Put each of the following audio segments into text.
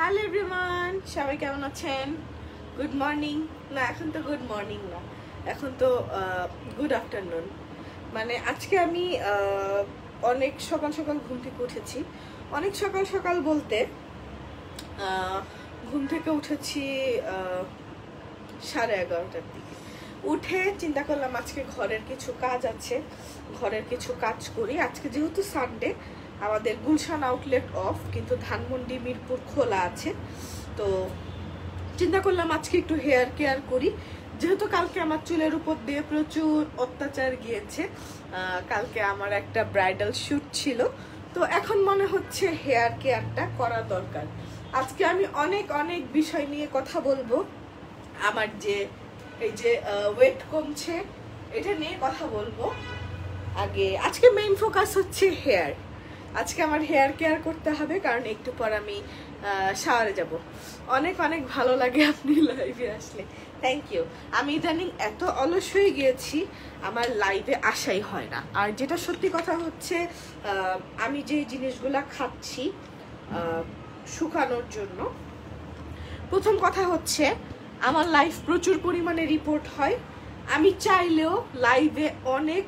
Hello everyone, সবাই কেমন আছেন? Good morning. না, এখন তো গুড মর্নিং না, এখন তো গুড আফটারনুন। মানে আজকে আমি অনেক সকাল সকাল ঘুম থেকে উঠেছি। অনেক সকাল সকাল বলতে ঘুম থেকে উঠেছি 11:30টার দিকে। উঠে চিন্তা করলাম আজকে ঘরের কিছু কাজ আছে, ঘরের কিছু কাজ করি। আজকে যেহেতু সানডে, আমাদের গুলশান আউটলেট অফ, কিন্তু ধানমন্ডি মিরপুর খোলা আছে। তো চিন্তা করলাম আজকে একটু হেয়ার কেয়ার করি, যেহেতু কালকে আমার চুলের উপর দিয়ে প্রচুর অত্যাচার গিয়েছে। কালকে আমার একটা ব্রাইডাল শ্যুট ছিল, তো এখন মনে হচ্ছে হেয়ার কেয়ারটা করা দরকার। আজকে আমি অনেক অনেক বিষয় নিয়ে কথা বলবো। আমার যে এই যে ওয়েট কমছে, এটা নিয়ে কথা বলবো। আজকে মেইন ফোকাস হচ্ছে হেয়ার। আজকে আমার হেয়ার কেয়ার করতে হবে, কারণ একটু পর আমি শাওয়ারে যাব। অনেক অনেক ভালো লাগে আপনি লাইভে আসলে, থ্যাংক ইউ। আমি ইদানিং এত অলস হয়ে গিয়েছি, আমার লাইভে আসাই হয় না। আর যেটা সত্যি কথা হচ্ছে, আমি যে জিনিসগুলা খাচ্ছি শুকানোর জন্য, প্রথম কথা হচ্ছে আমার লাইভ প্রচুর পরিমাণে রিপোর্ট হয়। আমি চাইলেও লাইভে অনেক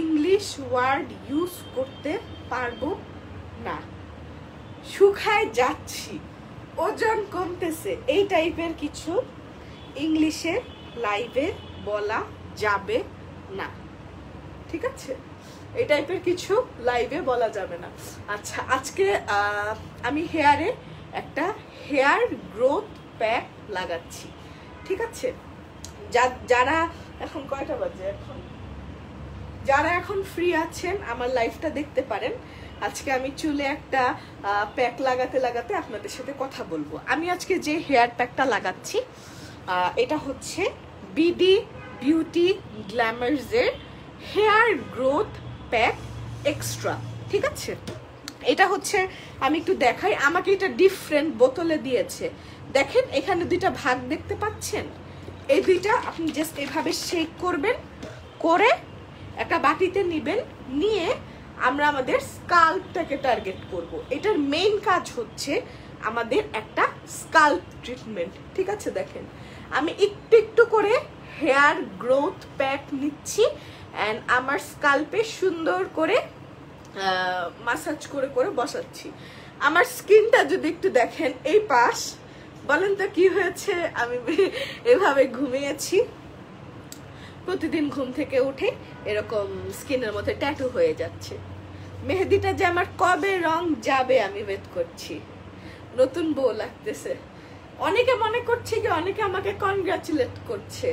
ইংলিশ ওয়ার্ড ইউজ করতে পারবো না, শুকায় যাচ্ছি, ওজন কমতেছে, এই টাইপের কিছু ইংলিশে লাইভে বলা যাবে না, ঠিক আছে? এই টাইপের কিছু লাইভে বলা যাবে না। আচ্ছা, আজকে আমি হেয়ারে একটা হেয়ার গ্রোথ প্যাক লাগাচ্ছি, ঠিক আছে? যারা এখন কয়টা বাজে, যারা এখন ফ্রি আছেন আমার লাইভটা দেখতে পারেন। আজকে আমি চুলে একটা প্যাক লাগাতে লাগাতে আপনাদের সাথে কথা বলবো। আমি আজকে যে হেয়ার প্যাকটা লাগাচ্ছি, এটা হচ্ছে বিডি বিউটি গ্ল্যামার্সের হেয়ার গ্রোথ প্যাক এক্সট্রা, ঠিক আছে? এটা হচ্ছে, আমি একটু দেখাই, আমাকে এটা ডিফারেন্ট বোতলে দিয়েছে। দেখেন এখানে দুইটা ভাগ দেখতে পাচ্ছেন, এই দুইটা আপনি জাস্ট এভাবে শেক করবেন, করে একটা বাটিতে নিবেন, নিয়ে আমরা আমাদের স্কাল্পটাকে টার্গেট করব। এটার মেইন কাজ হচ্ছে আমাদের একটা স্কাল্প ট্রিটমেন্ট, ঠিক আছে? দেখেন আমি একটু একটু করে হেয়ার গ্রোথ প্যাক নিচ্ছি অ্যান্ড আমার স্কাল্পে সুন্দর করে মাসাজ করে করে বসাচ্ছি। আমার স্কিনটা যদি একটু দেখেন, এই পাশ, বলেন তো কি হয়েছে? আমি এভাবে ঘুমিয়েছি, প্রতিদিন ঘুম থেকে উঠে এরকম স্কিনের মধ্যে ট্যাটু হয়ে যাচ্ছে। মেহেদিটা যে আমার কবে রং যাবে আমি ওয়েট করছি। নতুন বউ লাগতেছে, অনেকে মনে করছে কি, অনেকে আমাকে কনগ্রাচুলেট করছে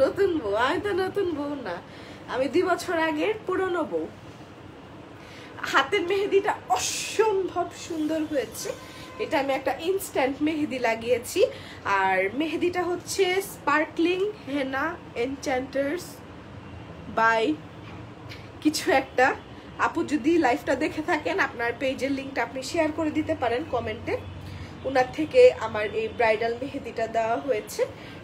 নতুন বউ। আমি তো নতুন বউ না, আমি 2 বছর আগের পুরনো বউ। হাতের মেহেদিটা অসম্ভব সুন্দর হয়েছে। এটা আমি একটা ইনস্ট্যান্ট মেহেদি লাগিয়েছি, আর মেহেদিটা হচ্ছে স্পার্কলিং হেনা এনচ্যান্টার্স বাই কিছু একটা। আপু যদি লাইভটা দেখে থাকেন, আপনার পেজের লিঙ্কটা আপনি শেয়ার করে দিতে পারেন কমেন্টে। ওনার থেকে আমার এই ব্রাইডাল মেহেদিটা দেওয়া হয়েছে।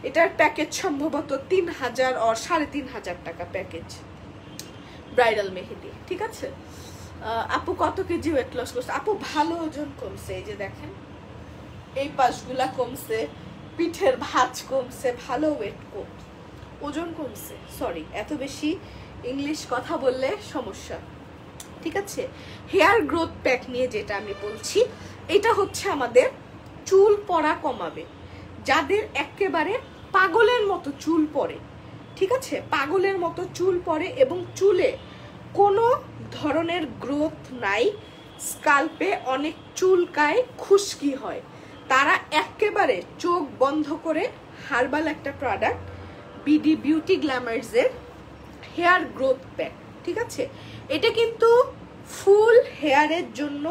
এটার প্যাকেজ সম্ভবত 3000 আর 3500 টাকা প্যাকেজ, ব্রাইডাল মেহেদি, ঠিক আছে? আপু কত কেজি ওয়েট লস করছে? আপু ভালো ওজন কমছে, এই যে দেখেন এই পাশগুলা কমছে, পিঠের ভাঁজ কমছে, ভালো ওয়েট কম, ওজন কমছে। সরি, এত বেশি ইংলিশ কথা বললে সমস্যা, ঠিক আছে? হেয়ার গ্রোথ প্যাক নিয়ে যেটা আমি বলছি, এটা হচ্ছে আমাদের চুল পড়া কমাবে। যাদের একেবারে পাগলের মতো চুল পড়ে, ঠিক আছে, পাগলের মতো চুল পড়ে এবং চুলে কোনো ধরনের গ্রোথ নাই, স্কাল্পে অনেক চুলকায়, খুশকি হয়, তারা একেবারে চোখ বন্ধ করে হার্বাল একটা প্রোডাক্ট বিডি বিউটি গ্ল্যামার্সের হেয়ার গ্রোথ প্যাক, ঠিক আছে? এটা কিন্তু ফুল হেয়ারের জন্য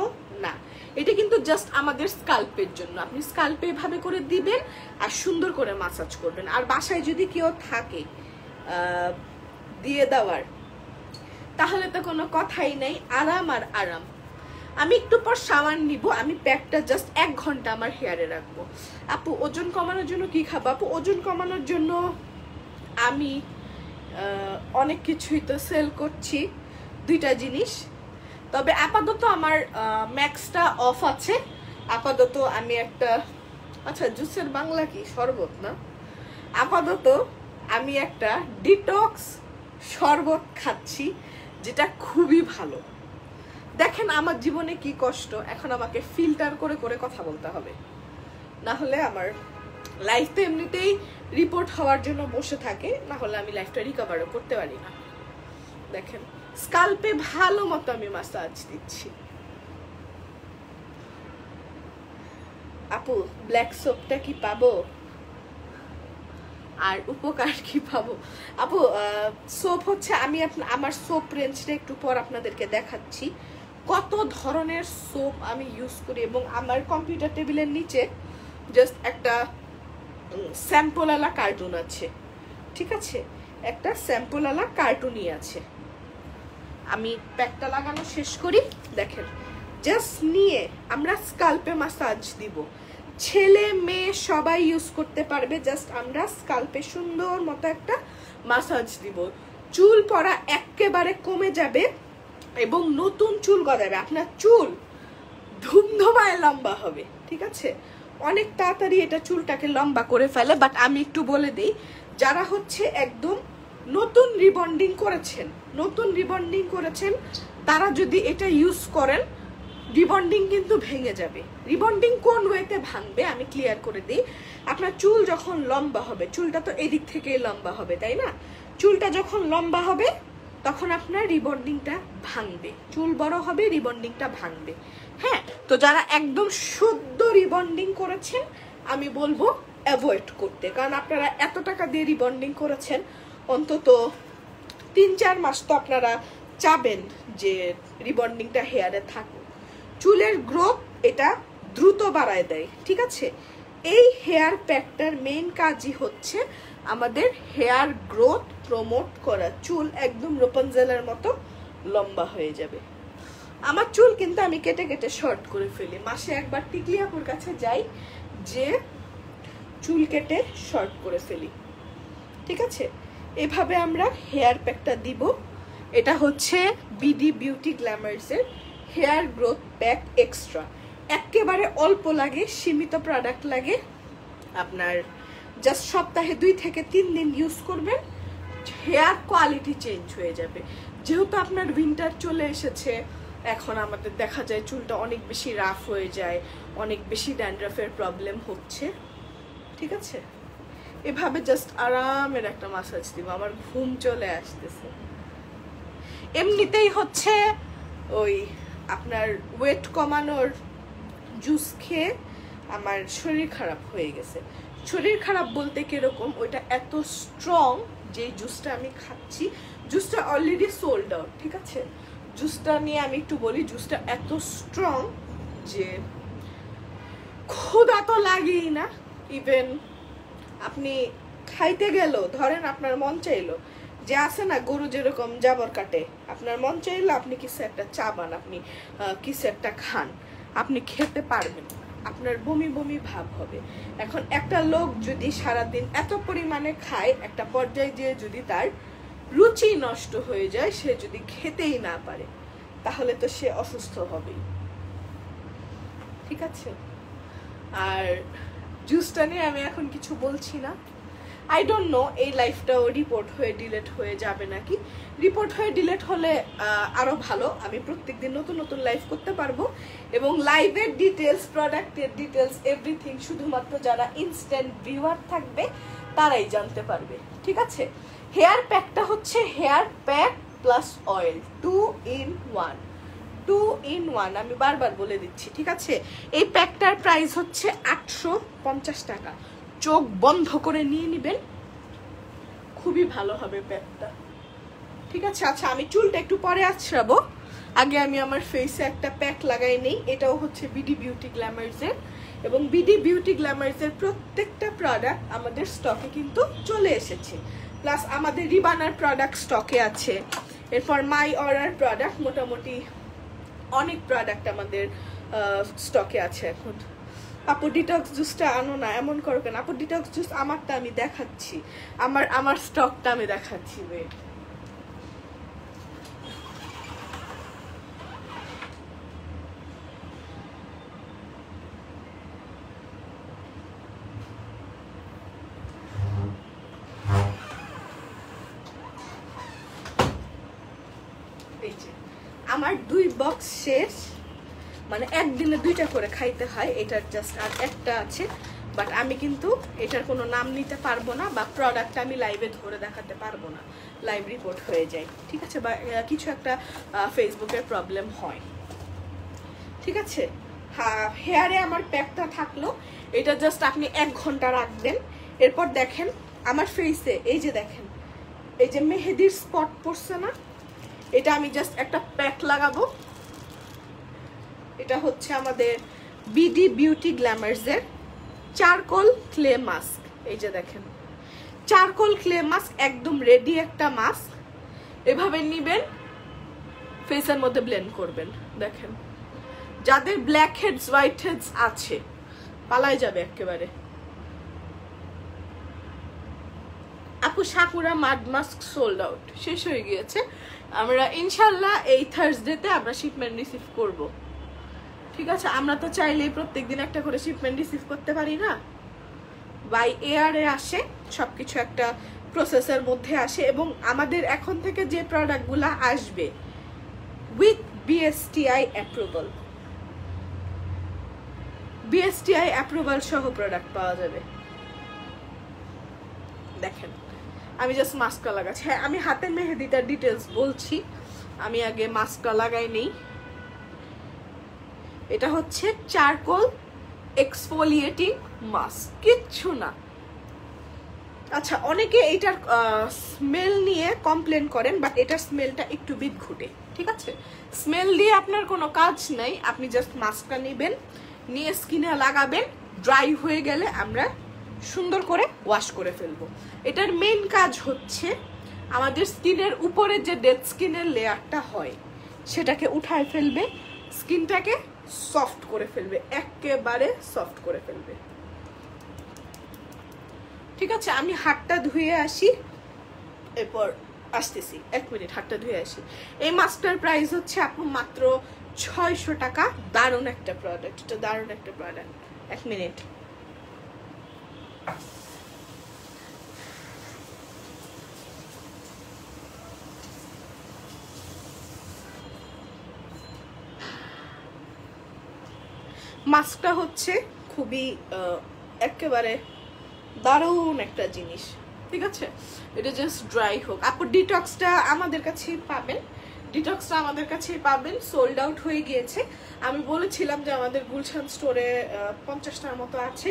না, এটা কিন্তু জাস্ট আমাদের স্কাল্পের জন্য। আপনি স্কাল্পে এভাবে করে দিবেন আর সুন্দর করে মাসাজ করবেন। আর বাসায় যদি কেউ থাকে দিয়ে দেওয়ার, তাহলে তো কোনো কথাই নাই, আরাম আর আরাম। আমি একটু পর শাওয়ার নিব, আমি প্যাকটা জাস্ট 1 ঘন্টা আমার হেয়ারে রাখবো। আপু ওজন কমানোর জন্য কি খাবো? আপু ওজন কমানোর জন্য আমি অনেক কিছুই তো সেল করছি, 2টা জিনিস। তবে আপাতত আমার ম্যাক্সটা অফ আছে, আপাতত আমি একটা, আচ্ছা জুসের বাংলা কি? শরবত না? আপাতত আমি একটা ডিটক্স শরবত খাচ্ছি, যেটা খুবই ভালো। দেখেন আমার জীবনে কি কষ্ট, এখন আমাকে ফিল্টার করে করে কথা বলতে হবে, না হলে আমার লাইফ তো এমনিতেই রিপোর্ট হওয়ার জন্য বসে থাকে, না হলে আমি লাইফটা রিকভারও করতে পারি না। দেখেন স্কাল্পে ভালো মতো আমি মাসাজ দিচ্ছি। আপু ব্ল্যাক সোপটা কি পাবো, আর উপকার কি পাবো? আপু সোপ হচ্ছে, আমি আমার সোপ রেঞ্জটা একটু পর আপনাদেরকে দেখাচ্ছি কত ধরনের সোপ আমি ইউজ করি। এবং আমার কম্পিউটার টেবিলের নিচে জাস্ট একটা স্যাম্পলওয়ালা কার্টুন আছে, ঠিক আছে, একটা স্যাম্পলওয়ালা কার্টুনই আছে। আমি প্যাকটা লাগানো শেষ করি। দেখেন জাস্ট নিয়ে আমরা স্কাল্পে মাসাজ দিব, ছেলে মেয়ে সবাই ইউজ করতে পারবে। জাস্ট আমরা স্কাল্পে সুন্দর মতো একটা মাসাজ দিব, চুল পড়া একেবারে কমে যাবে এবং নতুন চুল গজাবে। আপনার চুল ধুমধুমায় লম্বা হবে, ঠিক আছে, অনেক তাড়াতাড়ি এটা চুলটাকে লম্বা করে ফেলে। বাট আমি একটু বলে দিই, যারা হচ্ছে একদম নতুন রিবন্ডিং করেছেন তারা যদি এটা ইউজ করেন, রিবন্ডিং কিন্তু ভেঙে যাবে। রিবন্ডিং কোন ওয়েতে ভাঙবে আমি ক্লিয়ার করে দিই। আপনার চুল যখন লম্বা হবে, চুলটা তো এদিক থেকেই লম্বা হবে, তাই না? চুলটা যখন লম্বা হবে তখন আপনার রিবন্ডিংটা ভাঙবে, চুল বড় হবে, রিবন্ডিংটা ভাঙবে। হ্যাঁ, তো যারা একদম শুদ্ধ রিবন্ডিং করেছেন আমি বলবো অ্যাভয়েড করতে, কারণ আপনারা এত টাকা দিয়ে রিবন্ডিং করেছেন, অন্তত 3-4 মাস তো আপনারা চাবেন যে রিবন্ডিংটা হেয়ারে থাকুক। চুলের গ্রোথ এটা দ্রুত বাড়ায় দেয়, ঠিক আছে। এই হেয়ার প্যাকটার মেইন কাজই হচ্ছে আমাদের হেয়ার গ্রোথ প্রমোট করা, চুল একদম রাপুনজেলের মতো লম্বা হয়ে যাবে। আমার চুল কিন্তু আমি কেটে কেটে শর্ট করে ফেলি, মাসে একবার টিকলি আপুর কাছে যাই যে চুল কেটে শর্ট করে ফেলি, ঠিক আছে। এভাবে আমরা হেয়ার প্যাকটা দিব। এটা হচ্ছে বিডি বিউটি গ্ল্যামার্সের হেয়ার গ্রোথ প্যাক এক্সট্রা। একেবারে অল্প লাগে, সীমিত প্রোডাক্ট লাগে, আপনার জাস্ট সপ্তাহে 2 থেকে 3 দিন ইউজ করবেন, হেয়ার কোয়ালিটি চেঞ্জ হয়ে যাবে। যেহেতু আপনার উইন্টার চলে এসেছে, এখন আমাদের দেখা যায় চুলটা অনেক বেশি রাফ হয়ে যায়, অনেক বেশি ড্যান্ড্রাফের প্রবলেম হচ্ছে, ঠিক আছে। এভাবে জাস্ট আরামের একটা মাসাজ দিব, আমার ঘুম চলে আসতেছে। এমনিতেই হচ্ছে ওই আপনার ওয়েট কমানোর জুস খেয়ে আমার শরীর খারাপ হয়ে গেছে। শরীর খারাপ বলতে কিরকম, ওইটা এত স্ট্রং যে জুসটা আমি খাচ্ছি, জুসটা অলরেডি সোল্ড আউট, ঠিক আছে। জুসটা নিয়ে আমি একটু বলি, জুসটা এত স্ট্রং যে ক্ষুধা তো লাগেই না। ইভেন আপনি খাইতে গেল, ধরেন আপনার মন চাইলো, যে আছে না গরু যেরকম জাবর কাটে, আপনার মন চাইলো আপনি কিছু একটা চাবান, আপনি কিছু একটা খান, আপনি খেতে পারবেন, আপনার বমি বমি ভাব হবে। এখন একটা লোক যদি সারাদিন এত পরিমাণে খায়, একটা পর্যায়ে গিয়ে যদি তার রুচি নষ্ট হয়ে যায়, সে যদি খেতেই না পারে, তাহলে তো সে অসুস্থ হবেই, ঠিক আছে। আর জুসটা নিয়ে আমি এখন কিছু বলছি না। আই ডোন্ট নো এই লাইফটাও রিপোর্ট হয়ে ডিলেট হয়ে যাবে নাকি। রিপোর্ট হয়ে ডিলেট হলে আরো ভালো, আমি প্রত্যেকদিন নতুন নতুন লাইভ করতে পারবো, এবং লাইভের ডিটেলস, প্রোডাক্টের ডিটেলস, এভরিথিং শুধুমাত্র যারা ইনস্ট্যান্ট ভিউয়ার থাকবে তারাই জানতে পারবে, ঠিক আছে। হেয়ার প্যাকটা হচ্ছে hair pack plus oil, 2 in 1, 2 in 1, আমি বারবার বলে দিচ্ছি, ঠিক আছে। এই প্যাকটার প্রাইস হচ্ছে 850 টাকা। চোখ বন্ধ করে নিয়ে নিবেন, খুবই ভালো হবে প্যাকটা, ঠিক আছে। আচ্ছা আমি চুলটা একটু পরে আছড়াবো, আগে আমি আমার ফেসে একটা প্যাক লাগাই নেই। এটাও হচ্ছে বিডি বিউটি গ্ল্যামার্সের, এবং বিডি বিউটি গ্ল্যামার্সের প্রত্যেকটা প্রোডাক্ট আমাদের স্টকে কিন্তু চলে এসেছে, প্লাস আমাদের রিবানার প্রোডাক্ট স্টকে আছে। এরপর মাই অর্ডার প্রোডাক্ট, মোটামুটি অনেক প্রোডাক্ট আমাদের স্টকে আছে এখন। আপু ডিটক্স জুসটা আনো না, এমন করো কেন? আপু ডিটক্স জুস আমারটা আমি দেখাচ্ছি, আমার স্টকটা আমি দেখাচ্ছি, ওয়েট। আমার 2 বক্স শেষ, মানে একদিনে 2টা করে খাইতে হয়। এটার জাস্ট আর একটা আছে, বাট আমি কিন্তু এটার কোনো নাম নিতে পারবো না বা প্রোডাক্ট আমি লাইভে ধরে দেখাতে পারবো না, লাইভ রিপোর্ট হয়ে যায়, ঠিক আছে, বা কিছু একটা ফেসবুকের প্রবলেম হয়, ঠিক আছে। হ্যাঁ, হেয়ারে আমার প্যাকটা থাকলো, এটা জাস্ট আপনি 1 ঘন্টা রাখবেন। এরপর দেখেন আমার ফেসে এই যে দেখেন এই যে মেহেদির স্পট পড়ছে না, এটা আমি জাস্ট একটা প্যাক লাগাবো। এটা হচ্ছে আমাদের বিডি বিউটি গ্ল্যামার্সের চারকোল ক্লে মাস্ক। এই যে দেখেন চারকোল ক্লে মাস্ক, একদম রেডি একটা মাস্ক। এভাবে নিবেন, ফেসের মধ্যে ব্লেন্ড করবেন। দেখেন যাদের ব্ল্যাক হেডস হোয়াইট হেডস আছে পালাই যাবে একেবারে। আপু সাকুরা মাড মাস্ক সোল্ড আউট, শেষ হয়ে গিয়েছে। আমরা ইনশাল্লাহ এই থার্সডেতে আমরা শিপমেন্ট রিসিভ করব, ঠিক আছে। আমরা তো চাইলেই প্রত্যেকদিন একটা করে শিপমেন্ট রিসিভ করতে পারি না, বাই এয়ারে আসে, সবকিছু একটা প্রসেসের মধ্যে আসে। এবং আমাদের এখন থেকে যে প্রোডাক্টগুলো আসবে with BSTI approval, BSTI approval সহ প্রোডাক্ট পাওয়া যাবে। দেখেন আমি জাস্ট মাস্কটা লাগাচ্ছি। হ্যাঁ, আমি হাতের মেহেদিটার ডিটেলস বলছি, আমি আগে মাস্কটা লাগাই নেই। এটা হচ্ছে চারকোল এক্সফোলিয়েটিং মাস্ক, কিচ্ছু না। আচ্ছা, অনেকে এইটার স্মেল নিয়ে কমপ্লেন করেন, বাট এটার স্মেলটা একটু বিদঘুটে, ঠিক আছে। স্মেল দিয়ে আপনার কোনো কাজ নাই, আপনি জাস্ট মাস্কটা নেবেন, নিয়ে স্কিনে লাগাবেন, ড্রাই হয়ে গেলে আমরা সুন্দর করে ওয়াশ করে ফেলবো। এটার মেইন কাজ হচ্ছে আমাদের স্কিনের উপরে যে ডেড স্কিনের লেয়ারটা হয় সেটাকে উঠায় ফেলবে, স্কিনটাকে সফট করে ফেলবে, একেবারে সফট করে ফেলবে, ঠিক আছে। আমি হাতটা ধুয়ে আসি, এরপর আসতেছি, 1 মিনিট হাতটা ধুয়ে আসি। এই মাস্কটার প্রাইস হচ্ছে আপু মাত্র 600 টাকা। দারুণ একটা প্রোডাক্ট, এটা দারুণ একটা প্রোডাক্ট। 1 মিনিট। মাস্কটা হচ্ছে খুবই একেবারে দারুণ একটা জিনিস, ঠিক আছে। এটা জাস্ট ড্রাই হোক। আপু ডিটক্সটা আমাদের কাছেই পাবেন, ডিটক্সটা আমাদের কাছেই পাবেন, সোল্ড আউট হয়ে গিয়েছে। আমি বলেছিলাম যে আমাদের গুলশান স্টোরে 50টার মতো আছে,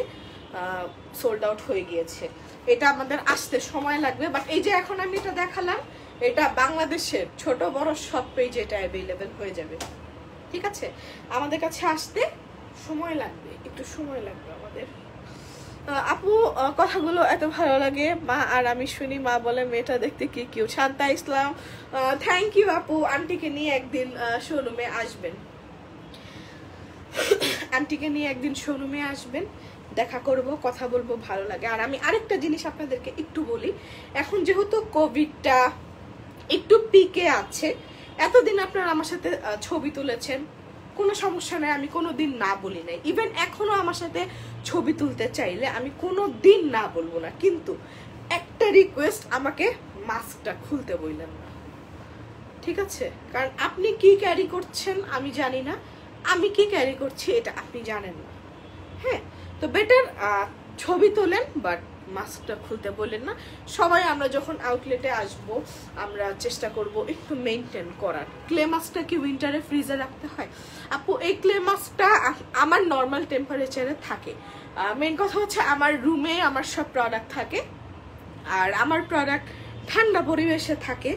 সোল্ড আউট হয়ে গিয়েছে। এটা আমাদের আসতে সময় লাগবে, বাট এই যে এখন আমি এটা দেখালাম, এটা বাংলাদেশের ছোট বড় সব পেজে এটা অ্যাভেলেবেল হয়ে যাবে, ঠিক আছে। আমাদের কাছে আসতে সময় লাগবে, একটু সময় লাগবে আমাদের। আপু কথাগুলো এত ভালো লাগে, মা আর আমি শুনি, মা বলে মেয়েটা দেখতে কি cute. Shanta Islam, thank you আপু। আন্টিকে নিয়ে একদিন শোরুমে আসবেন, আন্টিকে নিয়ে একদিন শোরুমে আসবেন, দেখা করব, কথা বলবো, ভালো লাগে। আর আমি আরেকটা জিনিস আপনাদেরকে একটু বলি, এখন যেহেতু কোভিডটা একটু পিকে আছে, এতদিন আপনারা আমার সাথে ছবি তুলেছেন, কোনো সমস্যা নেই, আমি কোনো দিন না বলি নাই। ইভেন এখনো আমার সাথে ছবি তুলতে চাইলে আমি কোনো দিন না বলবো না, কিন্তু একটা রিকোয়েস্ট, আমাকে মাস্কটা খুলতে বললেন না, ঠিক আছে। কারণ আপনি কি ক্যারি করছেন আমি জানি না, আমি কি ক্যারি করছি এটা আপনি জানেন না। হ্যাঁ, তো বেটার ছবি তোলেন, বাট মাস্কটা খুলতে বললেন না। সবাই আমরা যখন আউটলেটে আসব আমরা চেষ্টা করব একটু মেনটেন করার। ক্লে মাস্কটা কি উইন্টারে ফ্রিজে রাখতে হয় আপু? এই ক্লে মাস্কটা আমার নর্মাল টেম্পারেচারে থাকে। মেন কথা হচ্ছে আমার রুমে আমার সব প্রোডাক্ট থাকে, আর আমার প্রোডাক্ট ঠান্ডা পরিবেশে থাকে,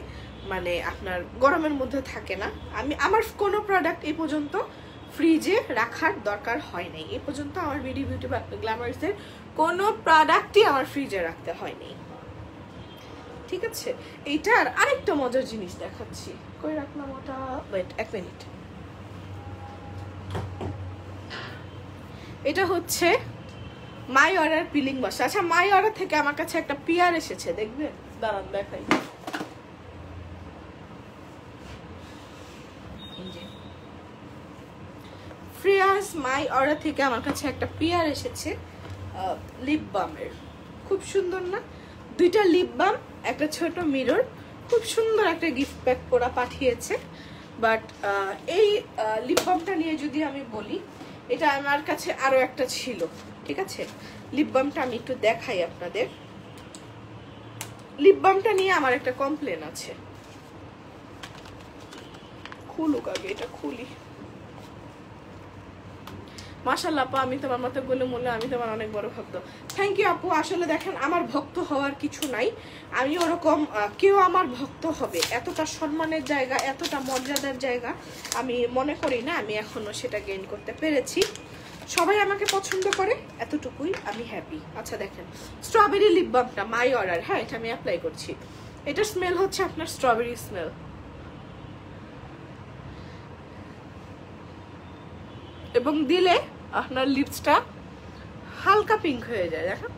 মানে আপনার গরমের মধ্যে থাকে না। আমার কোনো প্রোডাক্ট এই পর্যন্ত ফ্রিজে রাখার দরকার হয় নাই, এই পর্যন্ত আমার বিডি বিউটি গ্ল্যামার্সের কোনো প্রোডাক্টই আমার ফ্রিজে রাখতে হয়নি, ঠিক আছে। এইটার আরেকটা মজার জিনিস দেখাচ্ছি, কই রাখলাম ওটা, ওয়েট 1 মিনিট। এটা হচ্ছে মাই অর্ডার পিলিং বাস। আচ্ছা, মাই অর্ডার থেকে আমার কাছে একটা পিয়ার এসেছে, দেখবেন, দাঁড়ান দেখাই। ফ্রিয়াস মাই অর্ডার থেকে আমার কাছে একটা পিয়ার এসেছে লিপ বামের, খুব সুন্দর না? 2টা লিপ বাম, একটা ছোট মিরর, খুব সুন্দর একটা গিফট প্যাক করা পাঠিয়েছে। বাট এই লিপ বামটা নিয়ে যদি আমি বলি, এটা আমার কাছে আরো একটা ছিল, ঠিক আছে। লিপ বামটা আমি একটু দেখাই আপনাদের। লিপ বামটা নিয়ে আমার একটা কমপ্লেন আছে। খুলুক আগে, এটা খুলি। মাশাআল্লাহ আপু, আমি তোমার মতো বলে মনে আমি তোমার অনেক বড় ভক্ত। থ্যাংক ইউ আপু। আসলে দেখেন, আমার ভক্ত হওয়ার কিছু নাই, আমি ওরকম কেউ আমার ভক্ত হবে এতটা সম্মানের জায়গা, এতটা মর্যাদার জায়গা আমি মনে করি না আমি এখনো সেটা গেইন করতে পেরেছি। সবাই আমাকে পছন্দ করে, এতটুকুই আমি হ্যাপি। আচ্ছা দেখেন, স্ট্রবেরি লিপ বামটা মাই অর্ডার, হ্যাঁ এটা আমি অ্যাপ্লাই করছি। এটার স্মেল হচ্ছে আপনার স্ট্রবেরি স্মেল। এবং দিলে আপনার লিপসটা হালকা পিঙ্ক হয়ে যায়, দেখেন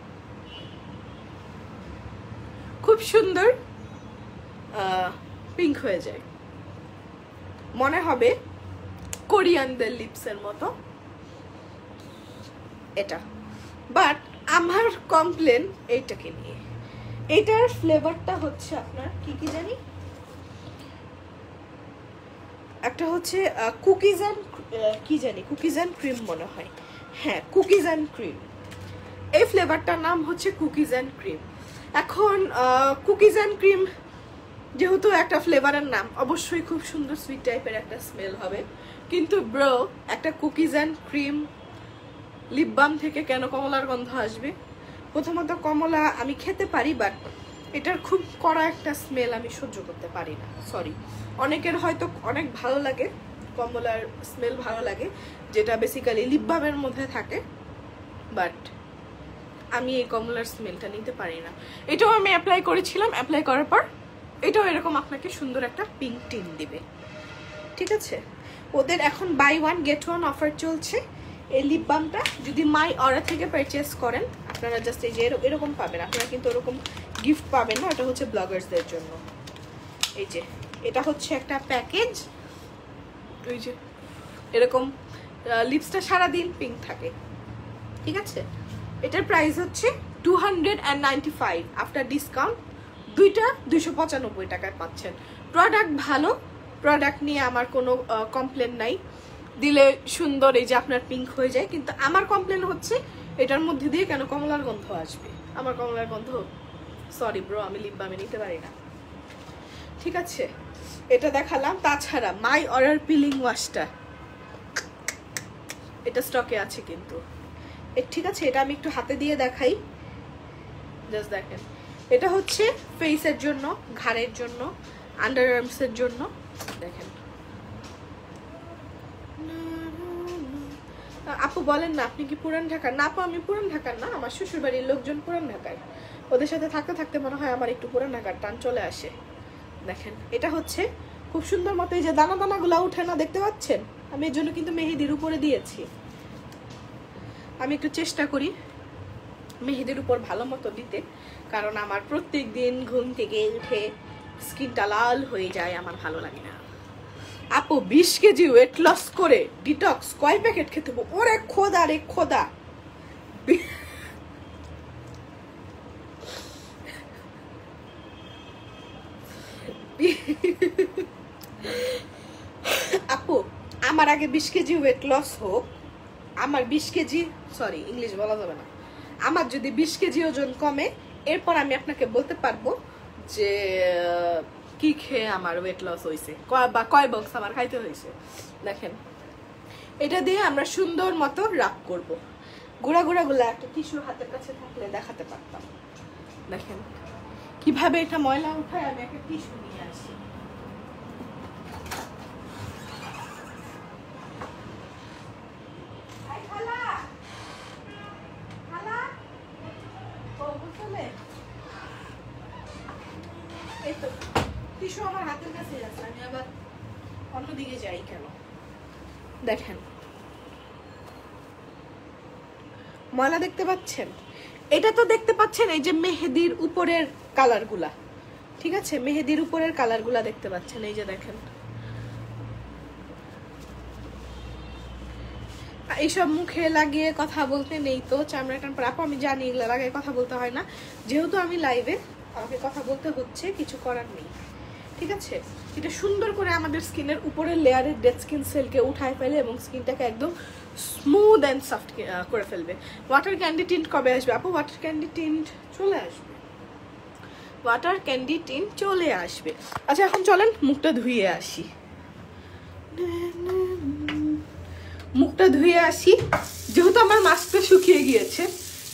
খুব সুন্দর পিঙ্ক হয়ে যায়, মনে হবে কোরিয়ানদের লিপসের মতো এটা। বাট আমার কমপ্লেন এইটাকে নিয়ে, এটার ফ্লেভারটা হচ্ছে আপনার কি জানি, একটা হচ্ছে কুকিজ অ্যান্ড কি জানি, কুকিজ অ্যান্ড ক্রিম মনে হয়, হ্যাঁ কুকিজ অ্যান্ড ক্রিম। এই ফ্লেভারটার নাম হচ্ছে কুকিজ অ্যান্ড ক্রিম। এখন কুকিজ অ্যান্ড ক্রিম যেহেতু একটা ফ্লেভারের নাম, অবশ্যই খুব সুন্দর সুইট টাইপের একটা স্মেল হবে। কিন্তু ব্রো, একটা cookies and cream lip balm থেকে কেন কমলার গন্ধ আসবে? প্রথমত কমলা আমি খেতে পারি, বাট এটার খুব কড়া একটা স্মেল আমি সহ্য করতে পারি না, সরি। অনেকের হয়তো অনেক ভালো লাগে, কমলার স্মেল ভালো লাগে, যেটা বেসিক্যালি লিপ বামের মধ্যে থাকে, বাট আমি এই কমলার স্মেলটা নিতে পারি না। এটাও আমি অ্যাপ্লাই করেছিলাম, অ্যাপ্লাই করার পর এটাও এরকম আপনাকে সুন্দর একটা পিঙ্ক টিন দিবে, ঠিক আছে। ওদের এখন buy one get one offer চলছে। এই লিপ বামটা যদি মাই অর্ডার থেকে পারচেস করেন, আপনারা জাস্ট এই যে এরকম পাবেন, আপনারা কিন্তু ওরকম গিফট পাবেন না, এটা হচ্ছে ব্লগার্সদের জন্য। এই যে এটা হচ্ছে একটা প্যাকেজ, ওই যে এরকম লিপসটা সারাদিন পিঙ্ক থাকে, ঠিক আছে। এটার প্রাইস হচ্ছে 295 আফটার ডিসকাউন্ট। দুইটা 295 টাকায় পাচ্ছেন। প্রোডাক্ট ভালো, প্রোডাক্ট নিয়ে আমার কোনো কমপ্লেন নাই, দিলে সুন্দর এই যে আপনার পিঙ্ক হয়ে যায়। কিন্তু আমার কমপ্লেন হচ্ছে এটার মধ্যে দিয়ে কেন কমলার গন্ধ আসবে। আমার কমলার গন্ধ, সরি ব্রো, আমি লিপ বামে নিতে পারি না, ঠিক আছে। এটা দেখালাম। তাছাড়া মাই অর্ডার পিলিং ওয়াশটা, এটা স্টকে আছে কিন্তু, ঠিক আছে। এটা আমি একটু হাতে দিয়ে দেখাই, জাস্ট দেখেন। এটা হচ্ছে ফেসের জন্য, ঘাড়ের জন্য, আন্ডার আর্মসের জন্য। দেখেন আপু বলেন না আপনি কি পুরান ঢাকার? না আপু, আমি পুরান ঢাকার না, আমার শ্বশুর বাড়ির লোকজন পুরান ঢাকার। ওদের সাথে থাকতে থাকতে মনে হয় আমার একটু পুরান ঢাকার টান চলে আসে। দেখেন এটা হচ্ছে খুব সুন্দর মতো, এই যে দানা দানাগুলো উঠে না, দেখতে পাচ্ছেন? আমি এর জন্য কিন্তু মেহেদির উপরে দিয়েছি। আমি একটু চেষ্টা করি মেহেদির উপর ভালো মতো দিতে, কারণ আমার প্রত্যেক দিন ঘুম থেকে উঠে স্কিনটা লাল হয়ে যায়, আমার ভালো লাগে না। আপু 20 কেজি ওয়েট লস করে ডিটক্স কয় প্যাকেট খেতে হবে? ওরে খোদা রে খোদা, আপু আমার আগে 20 কেজি ওয়েট লস হোক, আমার 20 কেজি, সরি ইংলিশ বলা যাবে না, আমার যদি 20 কেজি ওজন কমে, এরপর আমি আপনাকে বলতে পারবো যে কি খেয়ে আমার ওয়েট লস হয়েছে, বা কয় বক্স আমার খাইতে হয়েছে। দেখেন এটা দিয়ে আমরা সুন্দর মতো রাব করব। গুঁড়া গুঁড়াগুলো একটা টিস্যু হাতের কাছে থাকলে দেখাতে পারতাম। দেখেন কিভাবে এটা ময়লা উঠায়, আমি একটা টিস্যু নিয়ে আসি। টিস্যু আমার হাতের কাছে আছে, আমি আবার অন্যদিকে যাই কেন? দেখেন ময়লা দেখতে পাচ্ছেন? এটা তো দেখতে পাচ্ছেন এই যে মেহেদির উপরের কালারগুলা, ঠিক আছে, মেহেদির উপরের কালারগুলা দেখতে পাচ্ছেন, এই যে দেখেন। এইসব মুখে লাগিয়ে কথা বলতে নেই তো, চামড়া টান পর। আপু আমি জানি এগুলো লাগিয়ে কথা বলতে হয় না, যেহেতু আমি লাইভে, আমাকে কথা বলতে হচ্ছে, কিছু করার নেই, ঠিক ঠিক আছে? এটা সুন্দর করে আমাদের স্কিনের উপরের লেয়ারের ডেড স্কিন সেলকে উঠায় ফেলে এবং স্কিনটাকে একদম স্মুথ অ্যান্ড সফট করে ফেলবে। ওয়াটার ক্যান্ডি টিন্ট কবে আসবে আপু? ওয়াটার ক্যান্ডি টিন্ট চলে আসবে, ওয়াটার ক্যান্ডি টিন্ট চলে আসবে। আচ্ছা এখন চলেন মুখটা ধুয়ে আসি, মুখটা ধুয়ে আসি। যেহেতু আমার মাস্কটা শুকিয়ে গিয়েছে,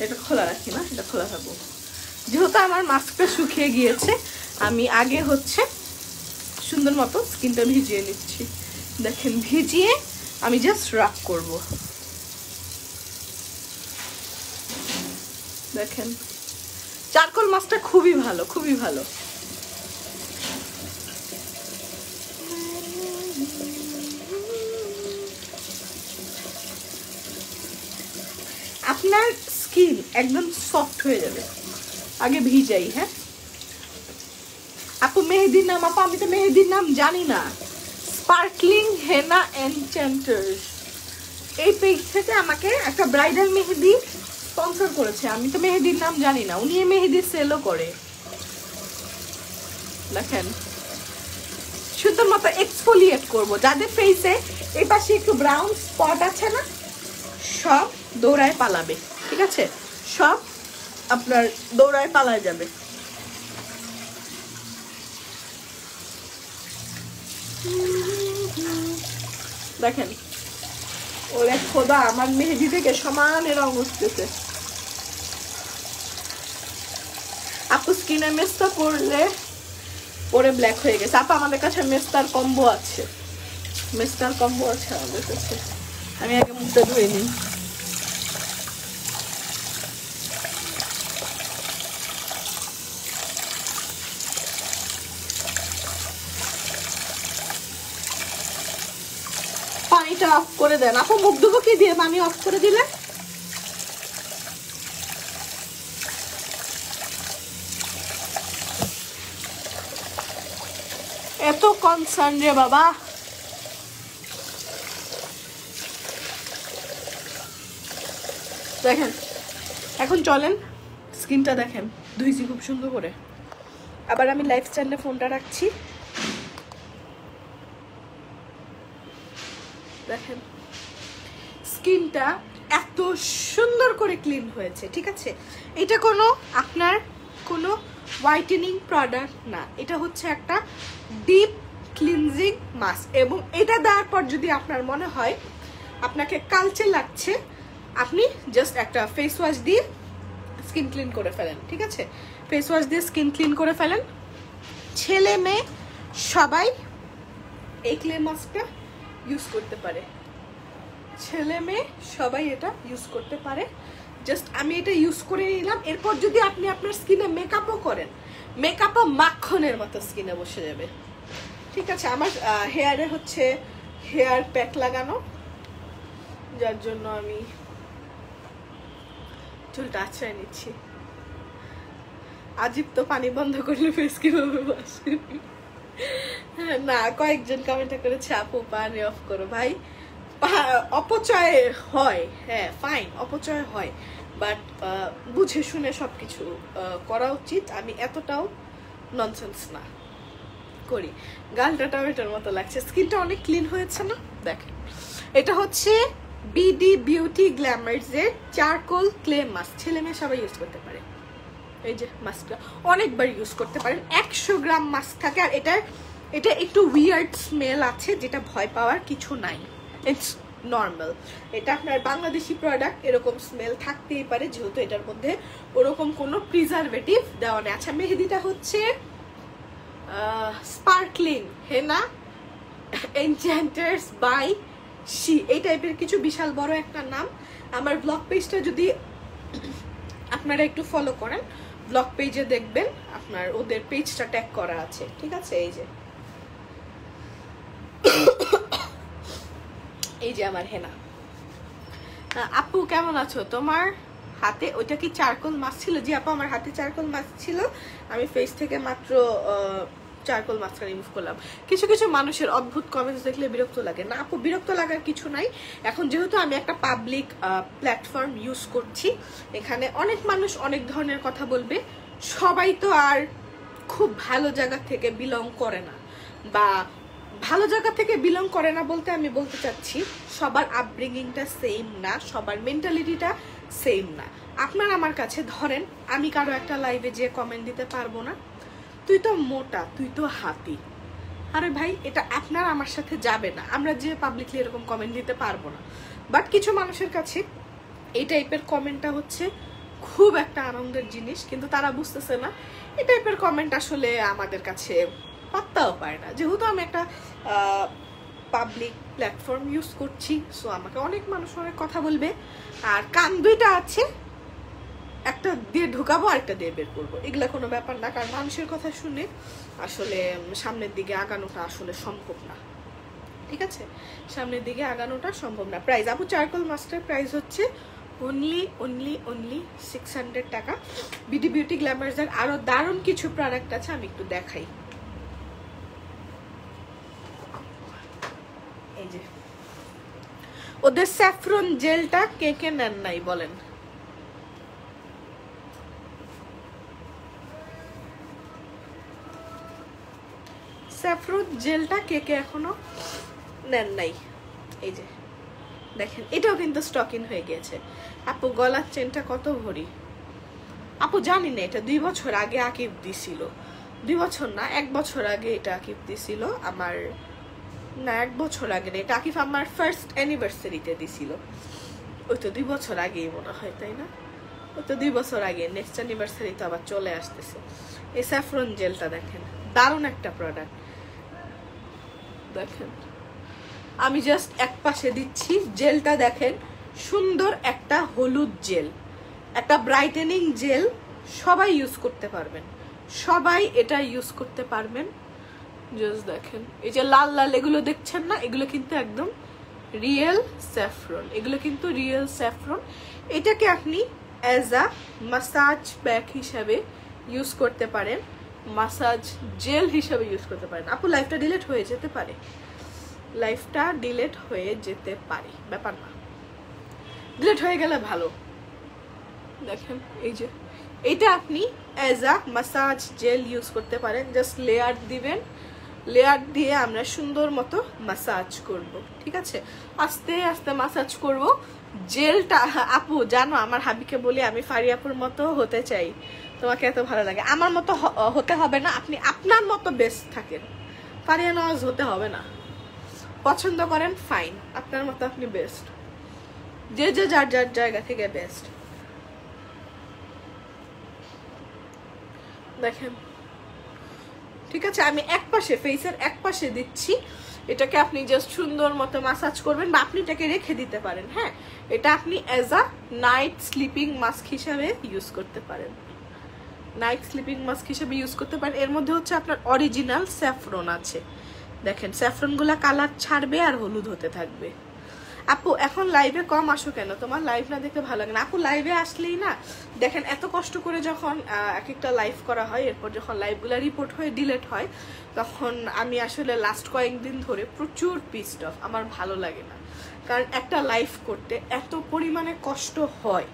এটা খোলা রাখি না, এটা খোলা থাকবো। যেহেতু আমার মাস্কটা শুকিয়ে গিয়েছে, আমি আগে হচ্ছে সুন্দর মতো স্কিনটা ভিজিয়ে নিচ্ছি। দেখেন ভিজিয়ে আমি জাস্ট রাব করব। দেখেন চারকোল মাস্কটা খুবই ভালো, খুবই ভালো। আপনার স্কিন একদম সফট হয়ে যাবে। আগে ভিজাই। হ্যাঁ আপু মেহেদির নাম? আপু আমি তো মেহেদির নাম জানি না। স্পার্কলিং হেনা এনচ্যান্টার্স, এই পেজ থেকে আমাকে একটা ব্রাইডাল মেহেদি স্পন্সর করেছে। আমি তো মেহেদির নাম জানি না, উনি মেহেদি সেলও করে। দেখেন সুন্দর মতো এক্সফোলিয়েট করবো। যাদের ফেসে এই পাশে একটু ব্রাউন স্পট আছে না, সব দৌড়ায় পালাবে। ঠিক আছে, সব আপনার দৌড়ায় পালায় যাবে। দেখেন ওরে খোদা, আমার মেহেদি থেকে সমানে রং উঠতেছে। আপু স্কিনে মেস্তা পড়লে পরে ব্ল্যাক হয়ে গেছে। আপু আমাদের কাছে মেস্তার কম্বো আছে, মেস্তার কম্বো আছে আমাদের কাছে। আমি আগে মুখটা ধুয়ে নিই। পানিটা অফ করে দেন আপু। মুখ ধুবো কি দিয়ে? পানি অফ করে দিলে এত কনসার্ন রে বাবা। দেখেন এখন চলেন স্কিনটা দেখেন ধুইছি খুব সুন্দর করে। আবার আমি লাইফ স্টাইলে ফোনটা রাখছি। দেখেন স্কিনটা এত সুন্দর করে ক্লিন হয়েছে। ঠিক আছে, এটা কোনো আপনার কোনো হোয়াইটেনিং প্রোডাক্ট না, এটা হচ্ছে একটা ডিপ ক্লিনজিং মাস্ক। এবং এটা দেওয়ার পর যদি আপনার মনে হয় আপনাকে কালচে লাগছে, আপনি জাস্ট একটা ফেস ওয়াশ দিয়ে স্কিন ক্লিন করে ফেলেন। ঠিক আছে, ফেস ওয়াশ দিয়ে স্কিন ক্লিন করে ফেলেন। ছেলে মেয়ে সবাই এই ক্লে মাস্কটা ইউজ করতে পারে, ছেলে মেয়ে সবাই এটা ইউজ করতে পারে। জাস্ট আমি এটা ইউজ করে নিলাম। এরপর যদি আপনি আপনার স্কিনে মেকআপও করেন, মেকআপও মাখনের মতো স্কিনে বসে যাবে। ঠিক আছে, আমার হেয়ারে হচ্ছে হেয়ার প্যাক লাগানো, যার জন্য আমি চুলটা আঁচড়ায় নিচ্ছি। আজিব তো পানি বন্ধ করলে ফেস কিভাবে বসে না। কয়েকজন কমেন্ট করেছে আপু পানি অফ করো। ভাই অপচয় হয়, হ্যাঁ ফাইন, অপচয় হয়, বাট বুঝে শুনে সবকিছু করা উচিত। আমি এতটাও ননসেন্স না করি। গালটা টমেটোর মতো লাগছে। স্কিনটা অনেক ক্লিন হয়েছে না? দেখেন এটা হচ্ছে বিডি বিউটি গ্ল্যামার্সের চারকোল ক্লে মাস্ক। ছেলে মেয়ে সবাই ইউজ করতে পারে। এই যে মাস্কটা অনেকবার ইউজ করতে পারেন। 100 গ্রাম মাস্ক থাকে। আর এটা একটু উইয়ার্ড স্মেল আছে, যেটা ভয় পাওয়ার কিছু নাই, ইটস নর্মাল। এটা আপনার বাংলাদেশি প্রোডাক্ট, এরকম স্মেল থাকতেই পারে যেহেতু এটার মধ্যে ওরকম কোনো প্রিজারভেটিভ দেওয়া নেই। আচ্ছা মেহেদিটা হচ্ছে স্পার্কলিং হেনা এনচ্যান্টার্স বাই শি, এই টাইপের কিছু, বিশাল বড় একটা নাম। আমার ব্লগ পেজটা যদি আপনারা একটু ফলো করেন, ব্লগ পেজে দেখবেন আপনার ওদের পেজটা ট্যাগ করা আছে। ঠিক আছে, এই যে এই যে আমার হেনা। আপু কেমন আছো? তোমার হাতে ওইটা কি চারকোল মাস্ক ছিল? জি আপু আমার হাতে চারকোল মাস্ক ছিল, আমি ফেস থেকে মাত্র চারকোল মাস্কটা রিমুভ করলাম। কিছু কিছু মানুষের অদ্ভুত কমেন্টস দেখলে বিরক্ত লাগে। না আপু বিরক্ত লাগার কিছু নাই। এখন যেহেতু আমি একটা পাবলিক প্ল্যাটফর্ম ইউজ করছি, এখানে অনেক মানুষ অনেক ধরনের কথা বলবে। সবাই তো আর খুব ভালো জায়গা থেকে বিলং করে না। বা ভালো জায়গা থেকে বিলং করে না বলতে আমি বলতে চাচ্ছি সবার আপব্রিঙ্গিংটা সেম না, সবার মেন্টালিটিটা সেম না। আপনার আমার কাছে ধরেন আমি কারো একটা লাইভে যে কমেন্ট দিতে পারবো না, তুই তো মোটা, তুই তো হাতি, আরে ভাই এটা আপনার আমার সাথে যাবে না, আমরা যে পাবলিকলি এরকম কমেন্ট দিতে পারবো না। বাট কিছু মানুষের কাছে এই টাইপের কমেন্টটা হচ্ছে খুব একটা আনন্দের জিনিস, কিন্তু তারা বুঝতেছে না এই টাইপের কমেন্ট আসলে আমাদের কাছে পাত্তাও পায় না। যেহেতু আমি একটা পাবলিক প্ল্যাটফর্ম ইউজ করছি, সো আমাকে অনেক মানুষ অনেক কথা বলবে, আর কান দুইটা আছে, একটা দিয়ে ঢুকাবো আরেকটা দিয়ে বের করবো, এগুলা কোনো ব্যাপার না। কারণ মানুষের কথা শুনে আসলে সামনের দিকে আগানোটা আসলে সম্ভব না, ঠিক আছে? সামনের দিকে আগানোটা সম্ভব না। প্রাইস আপু চারকোল মাস্টার প্রাইস হচ্ছে অনলি 600 টাকা। বিডি বিউটি গ্ল্যামার্সের আরো দারুণ কিছু প্রোডাক্ট আছে, আমি একটু দেখাই। এই যে ওদের স্যাফরন জেলটা কে কে নেন নাই বলেন? স্যাফরন জেলটা কে কে এখনো নেন নাই? এই যে দেখেন, এটাও কিন্তু স্টক ইন হয়ে গেছে। আপু গলার চেনটা কত ভরি? আপু জানি না, এটা 2 বছর আগে আকিব দিছিল। 2 বছর না, 1 বছর আগে এটা আকিব দিছিল আমার, না 1 বছর আগে না, এটা আকিব আমার ফার্স্ট অ্যানিভার্সারিতে দিছিল। ওই তো 2 বছর আগেই মনে হয়, তাই না? ওই তো 2 বছর আগে, নেক্সট অ্যানিভার্সারি তো আবার চলে আসতেছে। এই স্যাফরন জেলটা দেখেন, দারুণ একটা প্রোডাক্ট। দেখেন আমি জাস্ট এক পাশে দিচ্ছি, জেলটা দেখেন, সুন্দর একটা হলুদ জেল, একটা ব্রাইটেনিং জেল, সবাই ইউজ করতে পারবেন, সবাই এটা ইউজ করতে পারবেন। জাস্ট দেখেন এই যে লাল লাল এগুলো দেখছেন না, এগুলো কিন্তু একদম রিয়েল স্যাফরন, এগুলো কিন্তু রিয়েল স্যাফরন। এটাকে আপনি অ্যাজ আ মাসাজ প্যাক হিসাবে ইউজ করতে পারেন, মাসাজ জেল হিসাবে ইউজ করতে পারেন। আপু লাইফটা ডিলিট হয়ে যেতে পারে, লাইফটা ডিলিট হয়ে যেতে পারে, ব্যাপার না, ডিলিট হয়ে গেলে ভালো। দেখেন এই যে এটা আপনি as a massage jail use করতে পারেন। জাস্ট লেয়ার দিবেন, লেয়ার দিয়ে আমরা সুন্দর মতো মাসাজ করব, ঠিক আছে? আস্তে আস্তে মাসাজ করব জেলটা। আপু জানো আমার হাবিকে বলি আমি ফারিয়াপুর মতো হতে চাই, তোমাকে এত ভালো লাগে। আমার মতো হতে হবে না, আপনি আপনার মতো বেস্ট থাকেন, ফারিয়া নওয়াজ হতে হবে না। পছন্দ করেন ফাইন, আপনার মতো আপনি বেস্ট, যে যে যার যার জায়গা থেকে বেস্ট। দেখেন ঠিক আছে, আমি এক পাশে ফেসের এক পাশে দিচ্ছি, এটাকে আপনি জাস্ট সুন্দর মতো মাসাজ করবেন, বা আপনি এটাকে রেখে দিতে পারেন। হ্যাঁ, এটা আপনি as a night sleeping mask হিসাবে ইউজ করতে পারেন, নাইট স্লিপিং মাস্ক হিসাবে ইউজ করতে পারেন। এর মধ্যে হচ্ছে আপনার অরিজিনাল স্যাফরন আছে, দেখেন স্যাফরনগুলা কালার ছাড়বে আর হলুদ হতে থাকবে। আপু এখন লাইভে কম আসো কেন? তোমার লাইভ না দেখতে ভালো লাগে না? আপু লাইভে আসলেই না, দেখেন এত কষ্ট করে যখন এক একটা লাইভ করা হয়, এরপর যখন লাইভগুলো রিপোর্ট হয়ে ডিলিট হয়, তখন আমি আসলে লাস্ট কয়েকদিন ধরে প্রচুর পিসড অফ, আমার ভালো লাগে না। কারণ একটা লাইভ করতে এত পরিমাণে কষ্ট হয়,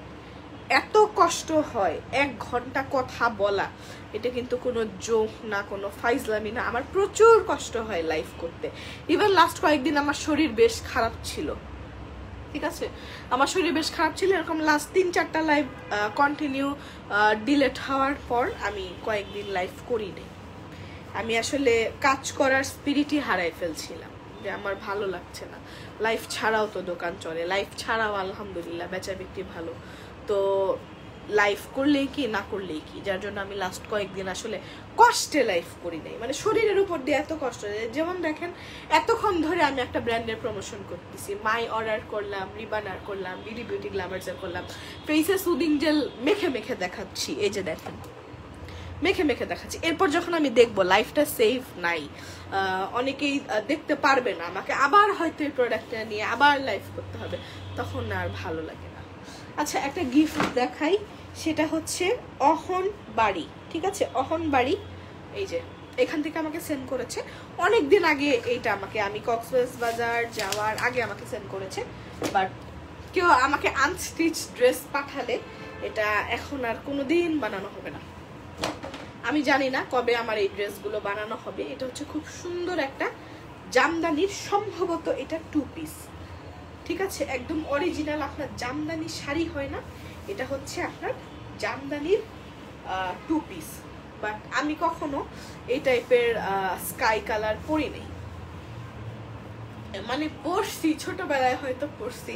এত কষ্ট হয়, 1 ঘন্টা কথা বলা, এটা কিন্তু কোনো জোক না, কোনো ফাইজলামি না, আমার প্রচুর কষ্ট হয় লাইভ করতে। ইভেন লাস্ট কয়েকদিন আমার শরীর বেশ খারাপ ছিল, ঠিক আছে? আমার শরীর বেশ খারাপ ছিল, এরকম লাস্ট 3-4টা লাইভ কন্টিনিউ ডিলেট হওয়ার পর আমি কয়েকদিন লাইভ করিনি। আমি আসলে কাজ করার স্পিরিটই হারাই ফেলছিলাম, যে আমার ভালো লাগছে না। লাইভ ছাড়াও তো দোকান চলে, লাইভ ছাড়াও আলহামদুলিল্লাহ বেচা বিক্রি ভালো, তো লাইভ করলেই কি না করলেই কি, যার জন্য আমি লাস্ট কয়েকদিন আসলে কষ্টে লাইভ করি নাই, মানে শরীরের উপর দিয়ে এত কষ্ট। যেমন দেখেন এতক্ষণ ধরে আমি একটা ব্র্যান্ডের প্রমোশন করতেছি, মাই অর্ডার করলাম, রিবানার করলাম, বিডি বিউটি গ্ল্যামার্সের করলাম, ফেসে সুদিং জেল মেখে মেখে দেখাচ্ছি, এই যে দেখেন মেখে মেখে দেখাচ্ছি। এরপর যখন আমি দেখবো লাইফটা সেফ নাই, অনেকেই দেখতে পারবে না আমাকে, আবার হয়তো এই প্রোডাক্টটা নিয়ে আবার লাইভ করতে হবে, তখন আর ভালো লাগে না। আচ্ছা একটা গিফট দেখাই, সেটা হচ্ছে অহন বাড়ি, ঠিক আছে? অহন বাড়ি, এই যে এখান থেকে আমাকে সেন্ড করেছে অনেক দিন আগে, এইটা আমাকে, আমি কক্সবাজার যাওয়ার আগে আমাকে সেন্ড করেছে, বাট কেউ আমাকে আনস্টিচ ড্রেস পাঠালে এটা এখন আর কোনোদিন বানানো হবে না। আমি জানি না কবে আমার এই ড্রেসগুলো বানানো হবে। এটা হচ্ছে খুব সুন্দর একটা জামদানির, সম্ভবত এটা 2 পিস, ঠিক আছে, একদম অরিজিনাল আপনার জামদানি শাড়ি হয় না, এটা হচ্ছে আপনার জামদানির 2 পিস। বাট আমি কখনো এই টাইপের স্কাই কালার পরি নেই, মানে পরছি ছোটবেলায় হয়তো পরছি,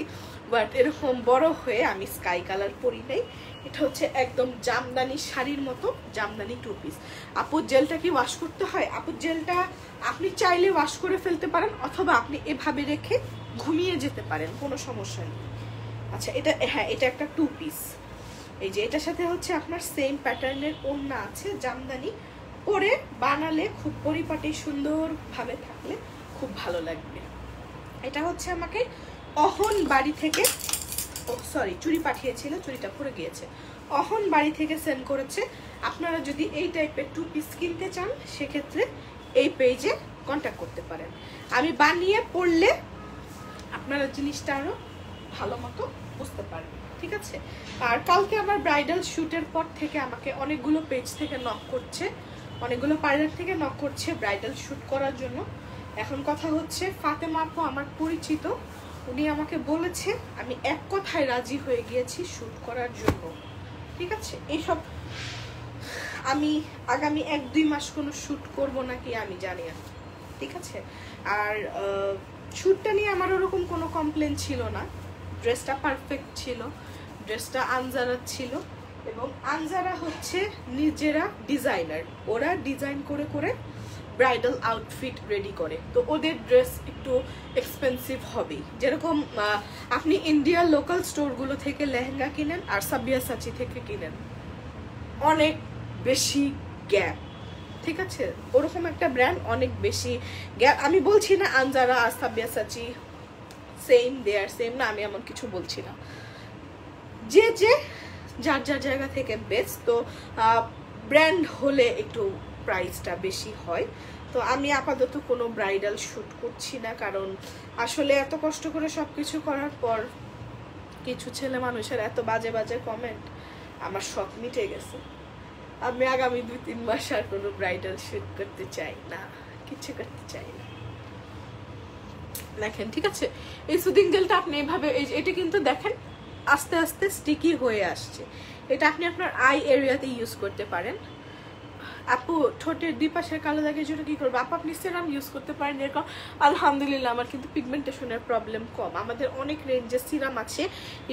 বাট এরকম বড় হয়ে আমি স্কাই কালার পরি নাই। এটা হচ্ছে একদম জামদানি শাড়ির মতো জামদানি 2 পিস। আপুর জেলটা কি ওয়াশ করতে হয়? আপুর জেলটা আপনি চাইলে ওয়াশ করে ফেলতে পারেন, অথবা আপনি এভাবে রেখে ঘুমিয়ে যেতে পারেন, কোনো সমস্যা নেই। আচ্ছা এটা, হ্যাঁ এটা একটা 2 পিস। এই যে এটার সাথে হচ্ছে আপনার সেম প্যাটার্নের ওড়না আছে, জামদানি, পরে বানালে খুব পরিপাটি সুন্দরভাবে থাকলে খুব ভালো লাগবে। এটা হচ্ছে আমাকে অহন বাড়ি থেকে, ও সরি চুড়ি পাঠিয়েছিল, চুড়িটা পরে গিয়েছে, অহন বাড়ি থেকে সেন্ড করেছে। আপনারা যদি এই টাইপের 2 পিস কিনতে চান সেক্ষেত্রে এই পেজে কন্ট্যাক্ট করতে পারেন। আমি বানিয়ে পড়লে আপনারা জিনিসটা আরো ভালো মতো বুঝতে পারবেন, ঠিক আছে। আর কালকে আমার ব্রাইডাল শ্যুটের পর থেকে আমাকে অনেকগুলো পেজ থেকে নক করছে, অনেকগুলো পার্লার থেকে নক করছে ব্রাইডাল শ্যুট করার জন্য। এখন কথা হচ্ছে ফাতেমা আপু আমার পরিচিত, উনি আমাকে বলেছে, আমি এক কথায় রাজি হয়ে গিয়েছি শ্যুট করার জন্য, ঠিক আছে। এইসব আমি আগামী 1-2 মাস কোনো শ্যুট করব নাকি আমি জানি না, ঠিক আছে। আর শ্যুটটা নিয়ে আমার ওরকম কোনো কমপ্লেন ছিল না, ড্রেসটা পারফেক্ট ছিল, ড্রেসটা আনজারা ছিল, এবং আনজারা হচ্ছে নিজেরা ডিজাইনার, ওরা ডিজাইন করে করে ব্রাইডাল আউটফিট রেডি করে, তো ওদের ড্রেস একটু এক্সপেন্সিভ হবেই। যেরকম আপনি ইন্ডিয়ার লোকাল স্টোরগুলো থেকে লেহেঙ্গা কিনেন আর সাবিয়াসাচি থেকে কিনেন, অনেক বেশি গ্যাপ, ঠিক আছে। ওরকম একটা ব্র্যান্ড, অনেক বেশি গ্যাপ। আমি বলছি না আনজারা আর সাবিয়াসাচি সেম, দে আর সেম না, আমি এমন কিছু বলছি না, যে যে যার যার জায়গা থেকে বেস্ট। তো ব্র্যান্ড হলে একটু প্রাইসটা বেশি হয়। তো আমি আপাতত কোনো ব্রাইডাল শ্যুট করছি না, কারণ আসলে এত কষ্ট করে সব কিছু করার পর কিছু ছেলে মানুষের এত বাজে বাজে কমেন্ট, আমার শখ মিটে গেছে। আমি আগামী 2-3 মাস আর কোনো ব্রাইডাল শ্যুট করতে চাই না, কিছু করতে চাই না। দেখেন, ঠিক আছে, এই সুদিং জেলটা আপনি এভাবে, এটা কিন্তু দেখেন আস্তে আস্তে স্টিকি হয়ে আসছে, এটা আপনি আপনার আই এরিয়াতে ইউজ করতে পারেন। আপু ঠোঁটের 2 পাশের কালো দাগের জন্য কি করবো? আপনি সেরাম ইউজ করতে পারেন এরকম। আলহামদুলিল্লাহ আমার কিন্তু পিগমেন্টেশনের প্রবলেম কম, আমাদের অনেক রেঞ্জের সিরাম আছে।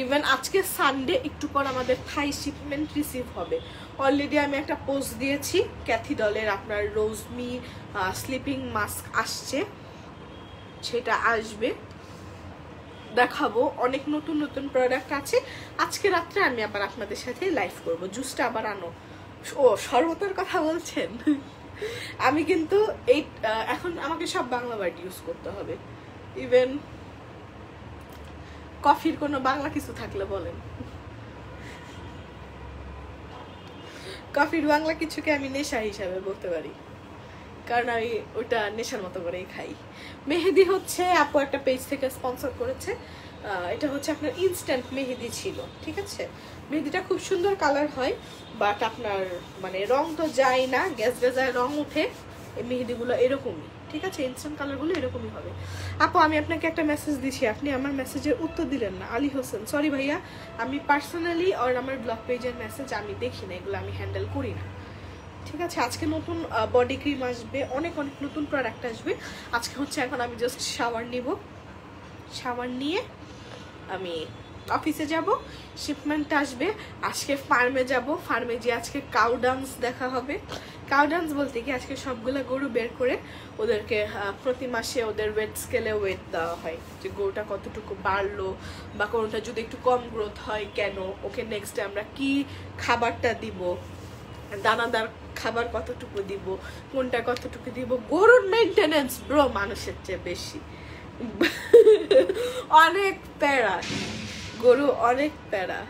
ইভেন আজকে সানডে একটু পর আমাদের থাই শিপমেন্ট রিসিভ হবে। অলরেডি আমি একটা পোস্ট দিয়েছি, ক্যাথিডলের আপনার রোজমি স্লিপিং মাস্ক আসছে, সেটা আসবে, দেখাবো। অনেক নতুন নতুন প্রোডাক্ট আছে। আজকে রাত্রে আমি আবার আপনাদের সাথে লাইভ করব। জুসটা আবার আনো। ও শরবতের কথা বলছেন, আমি কিন্তু এই এখন আমাকে সব বাংলা ওয়ার্ড ইউজ করতে হবে। ইভেন কফির কোনো বাংলা কিছু থাকলে বলেন। কফির বাংলা কিছুকে আমি নেশা হিসাবে বলতে পারি, কারণ আমি ওটা নেশার মতো করেই খাই। মেহেদি হচ্ছে আপু একটা পেজ থেকে স্পন্সর করেছে, এটা হচ্ছে আপনার ইনস্ট্যান্ট মেহেদি ছিল, ঠিক আছে। মেহেদিটা খুব সুন্দর কালার হয়, বাট আপনার মানে রং তো যায় না, গ্যাস গ্যাসায় রং উঠে। এই মেহেদিগুলো এরকমই, ঠিক আছে, ইনস্ট্যান্ট কালারগুলো এরকমই হবে। আপু আমি আপনাকে একটা মেসেজ দিছি, আপনি আমার মেসেজের উত্তর দিলেন না। আলী হোসেন, সরি ভাইয়া, আমি পার্সোনালি আর আমার ব্লগ পেজের মেসেজ আমি দেখি না, এগুলো আমি হ্যান্ডেল করি না, ঠিক আছে। আজকে নতুন বডি ক্রিম আসবে, অনেক অনেক নতুন প্রোডাক্ট আসবে। আজকে হচ্ছে এখন আমি জাস্ট শাওয়ার নিব, শাওয়ার নিয়ে আমি অফিসে যাব, শিপমেন্ট আসবে। আজকে ফার্মে যাব, ফার্মে গিয়ে আজকে কাউ ডান্স দেখা হবে। কাউ ডান্স বলতে কি, আজকে সবগুলো গরু বের করে ওদেরকে প্রতি মাসে ওদের ওয়েট স্কেলে ওয়েট দেওয়া হয়, যে গরুটা কতটুকু বাড়লো, বা কোনোটা যদি একটু কম গ্রোথ হয় কেন, ওকে নেক্সট ডে আমরা কি খাবারটা দিব, দানাদার খাবার কতটুকু দিব, কোনটা কতটুকু দিব। গরুর মেনটেনেন্স ব্রো মানুষের চেয়ে বেশি, অনেক প্যারা, গরু অনেক প্যারা।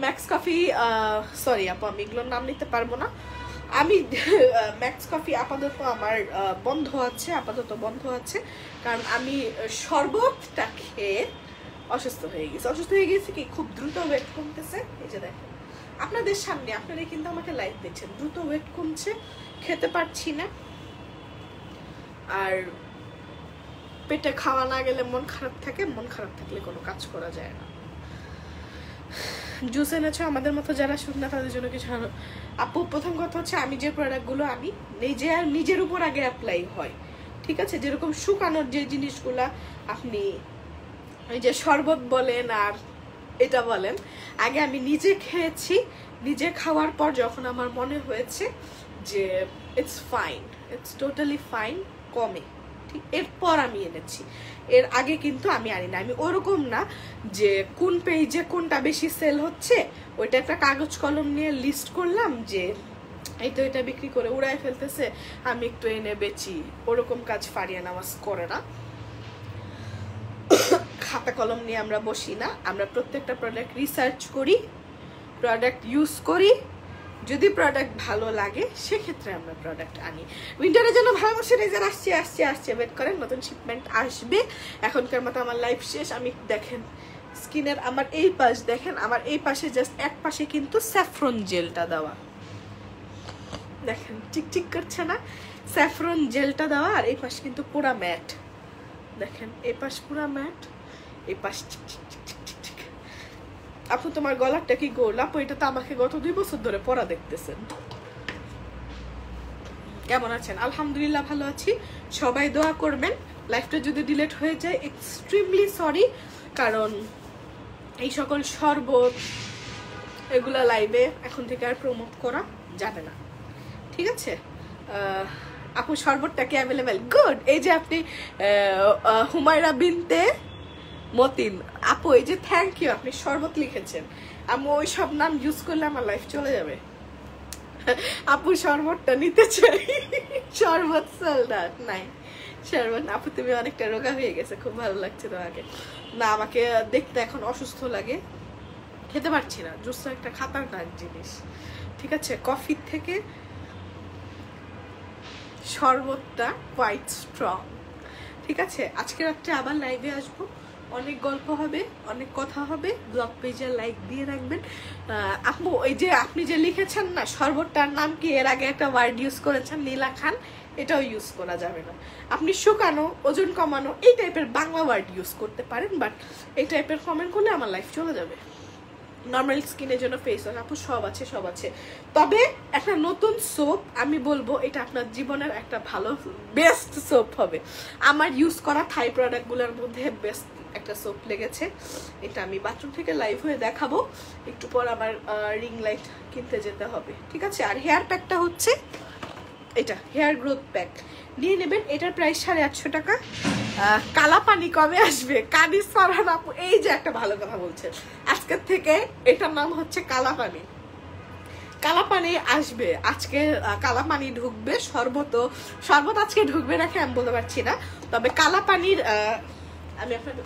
ম্যাক্স কফি, সরি আপু আমি এগুলোর নাম নিতে পারবো না। আমি ম্যাক্স কফি আপাতত আমার বন্ধ আছে, আপাতত বন্ধ আছে, কারণ আমি শরবতটা খেয়ে অসুস্থ হয়ে গেছি। অসুস্থ হয়ে গেছি কি, খুব দ্রুত ওয়েট কমতেছে, এই যে দেখেন আপনাদের সামনে, আপনারা কিন্তু আমাকে লাইভ দেখছেন। দ্রুত ওয়েট কমছে, খেতে পারছি না, আর পেটে খাওয়া না গেলে মন খারাপ থাকে, মন খারাপ থাকলে কোনো কাজ করা যায় না। জুস এনেছো আমাদের মতো যারা শুকনা তাদের জন্য কিছু। আপু প্রথম কথা হচ্ছে আমি যে প্রোডাক্টগুলো আনি নিজের উপর আগে অ্যাপ্লাই হয়, ঠিক আছে? যেরকম শুকানোর যে জিনিসগুলা আপনি এই যে শরবত বলেন আর এটা বলেন, আগে আমি নিজে খেয়েছি, নিজে খাওয়ার পর যখন আমার মনে হয়েছে যে it's fine, it's totally fine, কমে, ঠিক, এরপর আমি এনেছি। এর আগে কিন্তু আমি আনি না। আমি ওরকম না যে কোন পেজে কোনটা বেশি সেল হচ্ছে ওইটা একটা কাগজ কলম নিয়ে লিস্ট করলাম যে এই তো এটা বিক্রি করে উড়াই ফেলতেছে, আমি একটু এনে বেচি। ওরকম কাজ ফারিয়া নামাজ করে না। খাতা কলম নিয়ে আমরা বসি না। আমরা প্রত্যেকটা প্রোডাক্ট রিসার্চ করি, প্রোডাক্ট ইউজ করি, যদি প্রোডাক্ট ভালো লাগে সেক্ষেত্রে আমরা প্রোডাক্ট আনি। উইন্টারের জন্য ভালো ময়শ্চারাইজার আসছে ওয়েট করেন, নতুন শিপমেন্ট আসবে। এখনকার মতো আমার লাইফ শেষ। আমি দেখেন স্কিনের আমার এই পাশ দেখেন, আমার এই পাশে জাস্ট এক পাশে কিন্তু স্যাফরন জেলটা দেওয়া, দেখেন চিকচিক করছে না? স্যাফরন জেলটা দেওয়া, আর এই পাশ কিন্তু পুরা ম্যাট, দেখেন এই পাশ পুরা ম্যাট, এই পাশ চিকচিক। আপু তোমার গলারটা কি গোল? আপু এটা তো আমাকে গত 2 বছর ধরে পরা দেখতেছেন। কেমন আছেন? আলহামদুলিল্লাহ ভালো আছি, সবাই দোয়া করবেন। লাইফটা যদি ডিলেট হয়ে যায় এক্সট্রিমলি সরি, কারণ এই সকল শরবত এগুলা লাইভে এখন থেকে আর প্রমোট করা যাবে না, ঠিক আছে? আপু শরবতটা কি অ্যাভেলেবেল? গুড। এই যে আপনি হুমায়রা বিনতে মতিন আপু, এই যে থ্যাংক ইউ, আপনি শরবত লিখেছেন। আমি ওই সব নাম ইউজ করলে আমার লাইফ চলে যাবে। আপু শরবতটা নিতে চাই। শরবত সোল্ড আউট নাই শরবত। আপু তুমি অনেকটা রোগা হয়ে গেছে, খুব ভালো লাগছে তোমাকে। না, আমাকে দেখতে এখন অসুস্থ লাগে, খেতে পারছি না। জুসটা একটা খাতারনাক জিনিস, ঠিক আছে? কফির থেকে শরবতটা কোয়াইট স্ট্রং, ঠিক আছে? আজকে রাত্রে আবার লাইভে আসবো, অনেক গল্প হবে, অনেক কথা হবে। ব্লগ পেজে লাইক দিয়ে রাখবেন। আপু ওই যে আপনি যে লিখেছেন না শরবতটার নাম কি, এর আগে একটা ওয়ার্ড ইউজ করেছেন নীলা খান, এটাও ইউজ করা যাবে না। আপনি শুকানো, ওজন কমানো এই টাইপের বাংলা ওয়ার্ড ইউজ করতে পারেন, বাট এই টাইপের কমেন্ট করলে আমার লাইফ চলে যাবে। নর্মাল স্কিনের জন্য ফেস ওয়াশ আপু সব আছে, সব আছে। তবে একটা নতুন সোপ আমি বলবো, এটা আপনার জীবনের একটা ভালো বেস্ট সোপ হবে। আমার ইউজ করা থাই প্রোডাক্টগুলোর মধ্যে বেস্ট একটা সোপ লেগেছে। এটা আমি বাথরুম থেকে লাইভ হয়ে দেখাবো। একটু পর আমার রিং লাইট কিনতে যেতে হবে, ঠিক আছে? আর হেয়ার প্যাকটা হচ্ছে এটা, হেয়ার গ্রোথ প্যাক নিয়ে নেবেন। এটার প্রাইস 850 টাকা। কালা পানি কবে আসবে? কানিস ফারহান আপু এই যে একটা ভালো কথা বলছেন, আজকের থেকে এটার নাম হচ্ছে কালা পানি। কালা পানি আসবে আজকে, কালা পানি ঢুকবে। শরবত আজকে ঢুকবে নাকি আমি বলতে পারছি না, তবে কালা পানির আমি আপনাকে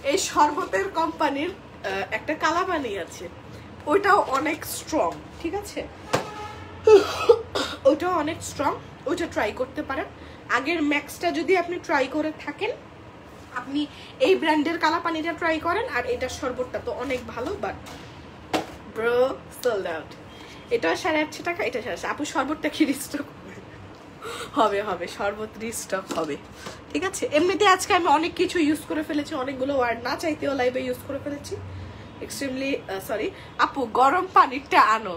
এই শরবতের কোম্পানির একটা কালা পানি আছে, ওইটাও অনেক স্ট্রং, ঠিক আছে? ওইটাও অনেক স্ট্রং, ওইটা ট্রাই করতে পারেন। আগের ম্যাক্সটা যদি আপনি ট্রাই করে থাকেন, আপনি এই ব্র্যান্ডের কালা পানিটা ট্রাই করেন। আর এটার শরবতটা তো অনেক ভালো, বাট ব্রো সোল্ড আউট। এটা 850 টাকা, এটা 850। আপু শরবতটা কি রিস্টক হবে? শরবত রিস্টক হবে, ঠিক আছে? এমনিতে আজকে আমি অনেক কিছু ইউজ করে ফেলেছি, অনেকগুলো ওয়ার্ড না চাইতেও লাইভে ইউজ করে ফেলেছি। Extremely sorry. আপু গরম পানিটা আনো।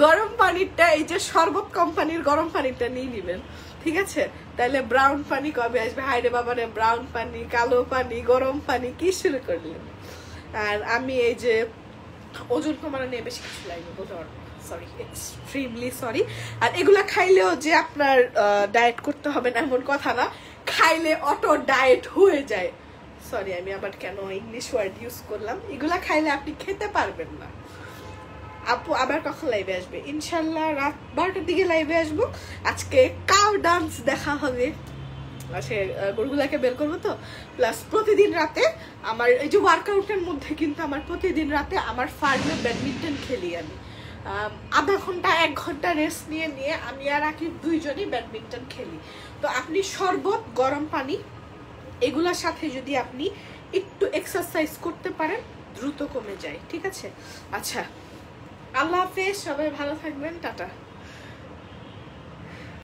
গরম পানিটা এই যে শরবত কোম্পানির গরম পানিটা নিয়ে নিবেন, ঠিক আছে? তাহলে ব্রাউন পানি কবে আসবে? হায়রে বাবারে, ব্রাউন পানি, কালো পানি, গরম পানি কি শুরু করলেন? আর আমি এই যে ওজন কমানো নিয়ে বেশি কিছু লাগবে বলতে পারবো, সরি, এক্সট্রিমলি সরি। আর এগুলা খাইলেও যে আপনার ডায়েট করতে হবে না এমন কথা না, খাইলে অটো ডায়েট হয়ে যায়। সরি, আমি আবার কেন ইংলিশ ওয়ার্ড ইউজ করলাম? এগুলা খাইলে আপনি খেতে পারবেন না। আপু আবার কখন লাইভে আসবে? ইনশাল্লাহ রাত 12টার দিকে লাইভে আসবো। আজকে কাউ ডান্স দেখা হবে, সে গরুগুলাকে বের করবো তো। প্লাস প্রতিদিন রাতে আমার এই যে ওয়ার্কআউটের মধ্যে কিন্তু আমার প্রতিদিন রাতে আমার ফার্মে ব্যাডমিন্টন খেলি আমি। আধা ঘন্টা 1 ঘন্টা রেস্ট নিয়ে আমি আর আকিব দুইজনই ব্যাডমিন্টন খেলি। তো আপনি শরবত, গরম পানি এগুলোর সাথে যদি আপনি একটু এক্সারসাইজ করতে পারেন দ্রুত কমে যায়। ঠিক আছে, আচ্ছা, আল্লাহ হাফেজ, সবাই ভালো থাকবেন, টাটা।